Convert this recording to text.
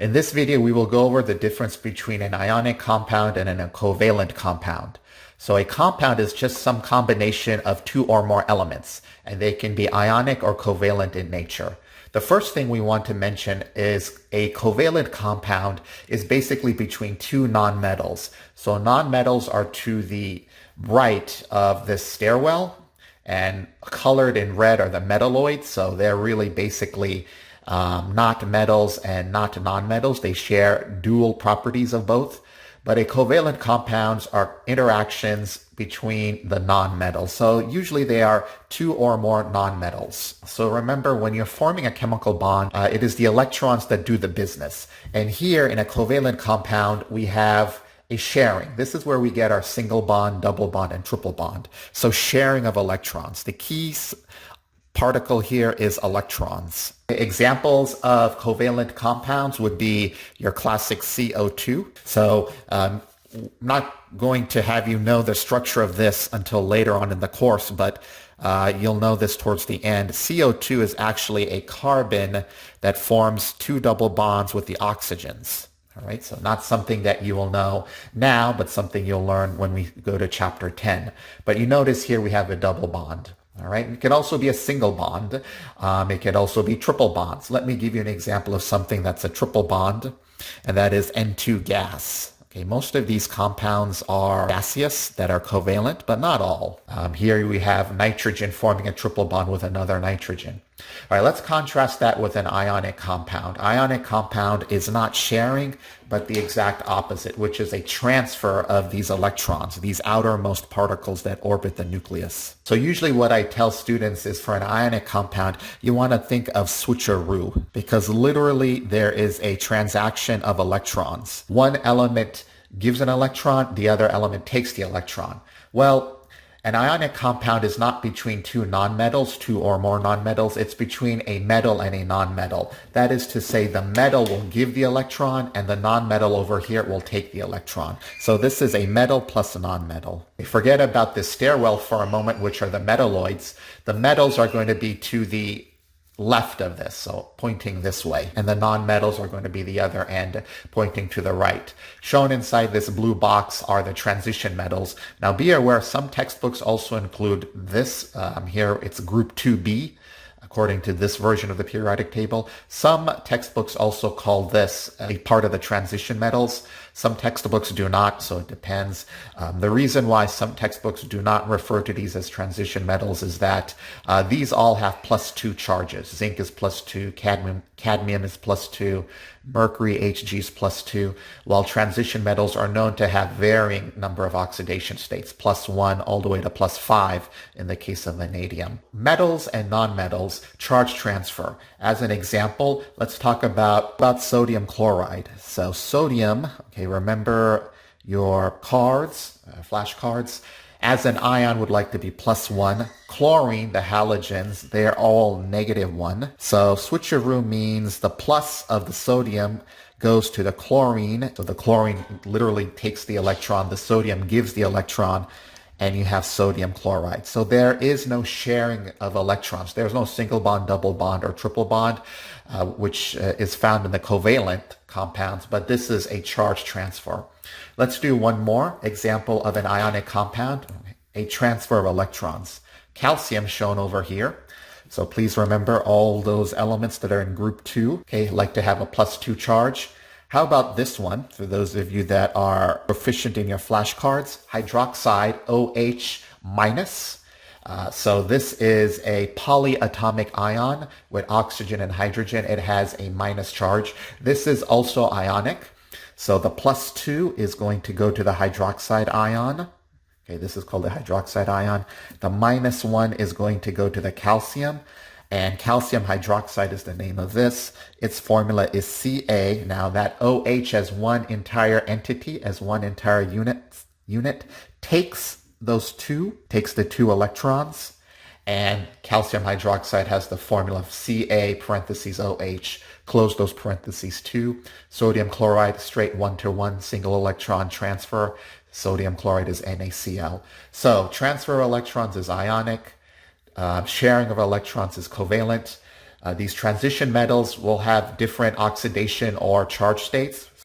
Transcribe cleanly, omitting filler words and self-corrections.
In this video, we will go over the difference between an ionic compound and a covalent compound. So a compound is just some combination of two or more elements, and they can be ionic or covalent in nature. The first thing we want to mention is a covalent compound is basically between two nonmetals. So nonmetals are to the right of this stairwell, and colored in red are the metalloids. So they're really basically not metals and not nonmetals. They share dual properties of both. But a covalent compounds are interactions between the nonmetals. So usually they are two or more nonmetals. So remember, when you're forming a chemical bond, it is the electrons that do the business. And here in a covalent compound, we have a sharing. This is where we get our single bond, double bond, and triple bond. So sharing of electrons. The key particle here is electrons. Examples of covalent compounds would be your classic CO2. So I'm not going to have you know the structure of this until later on in the course, but you'll know this towards the end. CO2 is actually a carbon that forms two double bonds with the oxygens. All right, so not something that you will know now, but something you'll learn when we go to chapter 10. But you notice here we have a double bond. All right, it could also be a single bond. It could also be triple bonds. Let me give you an example of something that's a triple bond, and that is N2 gas. Okay, most of these compounds are gaseous that are covalent, but not all. Here we have nitrogen forming a triple bond with another nitrogen. All right, let's contrast that with an ionic compound. Ionic compound is not sharing, but the exact opposite, which is a transfer of these electrons, these outermost particles that orbit the nucleus. So usually what I tell students is for an ionic compound, you want to think of switcheroo, because literally there is a transaction of electrons. One element gives an electron, the other element takes the electron. Well, an ionic compound is not between two nonmetals, two or more nonmetals. It's between a metal and a nonmetal. That is to say, the metal will give the electron and the nonmetal over here will take the electron. So this is a metal plus a nonmetal. Forget about this stairwell for a moment, which are the metalloids. The metals are going to be to the left of this, so pointing this way, and the nonmetals are going to be the other end, pointing to the right. Shown inside this blue box are the transition metals. Now be aware, some textbooks also include this. Here it's group 2b, according to this version of the periodic table. Some textbooks also call this a part of the transition metals. Some textbooks do not, so it depends. The reason why some textbooks do not refer to these as transition metals is that these all have +2 charges. Zinc is +2, cadmium is +2, mercury, Hg is +2, while transition metals are known to have varying number of oxidation states, +1 all the way to +5 in the case of vanadium. Metals and nonmetals charge transfer. As an example, let's talk about sodium chloride. So sodium, okay, remember your cards, flashcards, as an ion would like to be +1. Chlorine, the halogens, they're all -1. So switcheroo means the plus of the sodium goes to the chlorine. So the chlorine literally takes the electron, the sodium gives the electron, and you have sodium chloride. So there is no sharing of electrons. There's no single bond, double bond, or triple bond, which is found in the covalent compounds, but this is a charge transfer. Let's do one more example of an ionic compound, a transfer of electrons. Calcium shown over here. So please remember all those elements that are in group 2, okay, like to have a +2 charge. How about this one, for those of you that are proficient in your flashcards? Hydroxide, OH minus. So this is a polyatomic ion with oxygen and hydrogen. It has a minus charge. This is also ionic. So the +2 is going to go to the hydroxide ion. Okay, this is called the hydroxide ion. The -1 is going to go to the calcium. And calcium hydroxide is the name of this. Its formula is Ca. Now that OH as one entire entity, as one entire unit, takes the two electrons, and calcium hydroxide has the formula of Ca parentheses OH, close those parentheses 2. Sodium chloride, straight 1-to-1 single electron transfer. Sodium chloride is NaCl. So transfer of electrons is ionic. Sharing of electrons is covalent. These transition metals will have different oxidation or charge states.